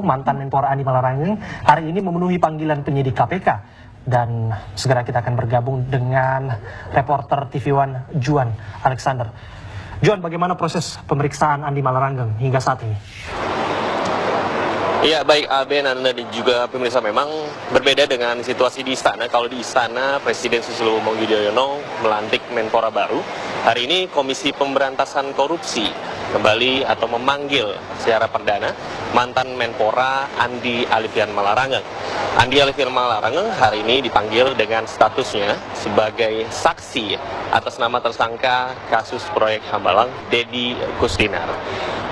Mantan Menpora Andi Malarangeng hari ini memenuhi panggilan penyidik KPK, dan segera kita akan bergabung dengan reporter TV One Juan Alexander. Juan, bagaimana proses pemeriksaan Andi Malarangeng hingga saat ini? Iya, baik Abe, Nanda dan juga pemirsa, memang berbeda dengan situasi di istana. Kalau di istana, Presiden Susilo Bambang Yudhoyono melantik Menpora baru. Hari ini Komisi Pemberantasan Korupsi kembali atau memanggil secara perdana mantan Menpora Andi Alifian Malarangeng. Andi Alifian Malarangeng hari ini dipanggil dengan statusnya sebagai saksi atas nama tersangka kasus proyek Hambalang Deddy Kusdinar.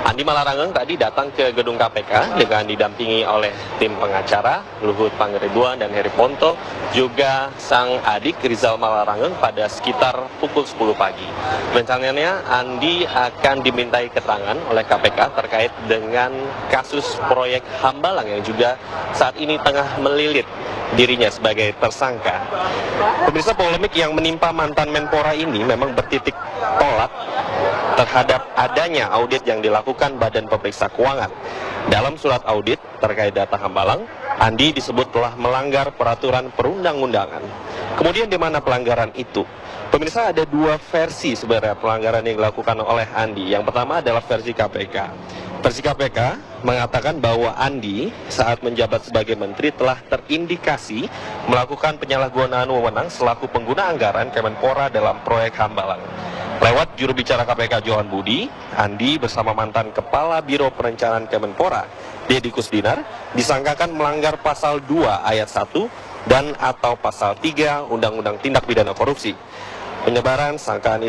Andi Malarangeng tadi datang ke gedung KPK dengan didampingi oleh tim pengacara Luhut Pangaribuan dan Heri Ponto, juga sang adik Rizal Malarangeng pada sekitar pukul 10 pagi. Rencananya Andi akan dimintai keterangan oleh KPK terkait dengan kasus proyek Hambalang yang juga saat ini tengah melilit dirinya sebagai tersangka. Pemirsa, polemik yang menimpa mantan Menpora ini memang bertitik tolak terhadap adanya audit yang dilakukan Badan Pemeriksa Keuangan. Dalam surat audit terkait data Hambalang, Andi disebut telah melanggar peraturan perundang-undangan. Kemudian di mana pelanggaran itu? Pemirsa, ada dua versi sebenarnya pelanggaran yang dilakukan oleh Andi. Yang pertama adalah versi KPK. Versi KPK mengatakan bahwa Andi saat menjabat sebagai menteri telah terindikasi melakukan penyalahgunaan wewenang selaku pengguna anggaran Kemenpora dalam proyek Hambalang. Lewat juru bicara KPK Johan Budi, Andi bersama mantan Kepala Biro Perencanaan Kemenpora Deddy Kusdinar disangkakan melanggar pasal 2 ayat 1 dan atau pasal 3 Undang-Undang Tindak Pidana Korupsi. Penyebaran sangkaan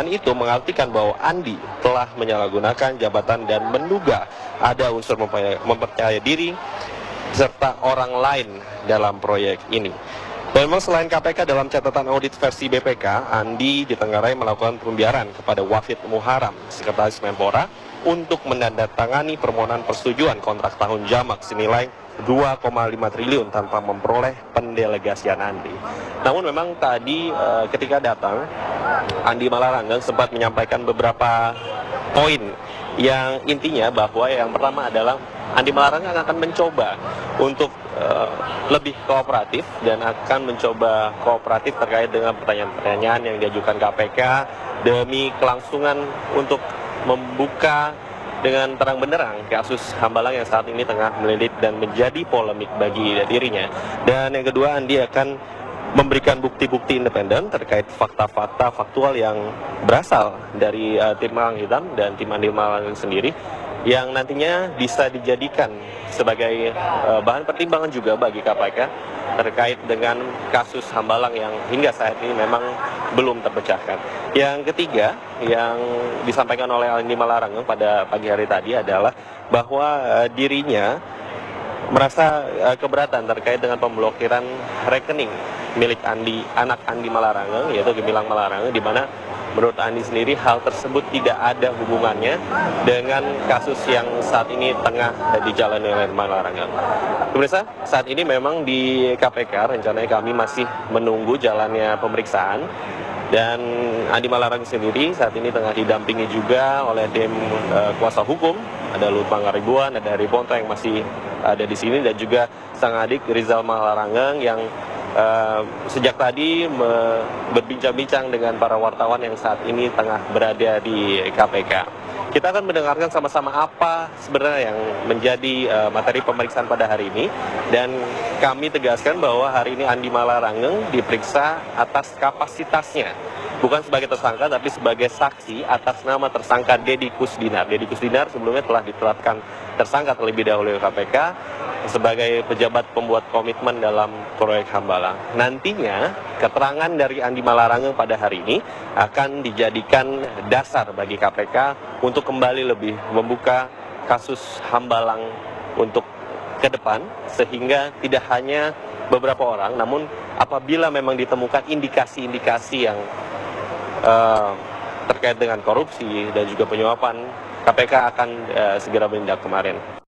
itu mengartikan bahwa Andi telah menyalahgunakan jabatan dan menduga ada unsur mempercayai diri serta orang lain dalam proyek ini. Dan memang selain KPK, dalam catatan audit versi BPK, Andi ditenggarai melakukan pembiaran kepada Wafid Muharam, Sekretaris Menpora, untuk menandatangani permohonan persetujuan kontrak tahun jamak senilai 2,5 triliun tanpa memperoleh pendelegasian Andi. Namun memang tadi ketika datang, Andi Malarangeng sempat menyampaikan beberapa poin yang intinya bahwa yang pertama adalah Andi Malarangeng akan mencoba untuk lebih kooperatif dan akan mencoba kooperatif terkait dengan pertanyaan-pertanyaan yang diajukan KPK demi kelangsungan untuk membuka dengan terang benderang kasus Hambalang yang saat ini tengah melilit dan menjadi polemik bagi dirinya. Dan yang kedua, Andi akan memberikan bukti-bukti independen terkait fakta-fakta faktual yang berasal dari tim Malang Hitam dan tim Andi Malarangeng sendiri, yang nantinya bisa dijadikan sebagai bahan pertimbangan juga bagi KPK terkait dengan kasus Hambalang yang hingga saat ini memang belum terpecahkan. Yang ketiga yang disampaikan oleh Andi Malarangeng pada pagi hari tadi adalah bahwa dirinya merasa keberatan terkait dengan pemblokiran rekening milik anak Andi Malarangeng, yaitu Gemilang Malarangeng, di mana menurut Andi sendiri hal tersebut tidak ada hubungannya dengan kasus yang saat ini tengah dijalani oleh Malarangeng. Pemirsa, saat ini memang di KPK rencananya kami masih menunggu jalannya pemeriksaan, dan Andi Malarangeng sendiri saat ini tengah didampingi juga oleh tim kuasa hukum. Ada Luhut Pangaribuan, ada Heri Ponto yang masih ada di sini, dan juga sang adik Rizal Malarangeng yang sejak tadi berbincang-bincang dengan para wartawan yang saat ini tengah berada di KPK. Kita akan mendengarkan sama-sama apa sebenarnya yang menjadi materi pemeriksaan pada hari ini, dan kami tegaskan bahwa hari ini Andi Malarangeng diperiksa atas kapasitasnya, bukan sebagai tersangka tapi sebagai saksi atas nama tersangka Deddy Kusdinar. Deddy Kusdinar sebelumnya telah ditetapkan tersangka terlebih dahulu oleh KPK sebagai pejabat pembuat komitmen dalam proyek Hambalang. Nantinya keterangan dari Andi Malarangeng pada hari ini akan dijadikan dasar bagi KPK untuk kembali lebih membuka kasus Hambalang untuk ke depan, sehingga tidak hanya beberapa orang, namun apabila memang ditemukan indikasi-indikasi yang terkait dengan korupsi dan juga penyuapan, KPK akan segera menindak kemarin.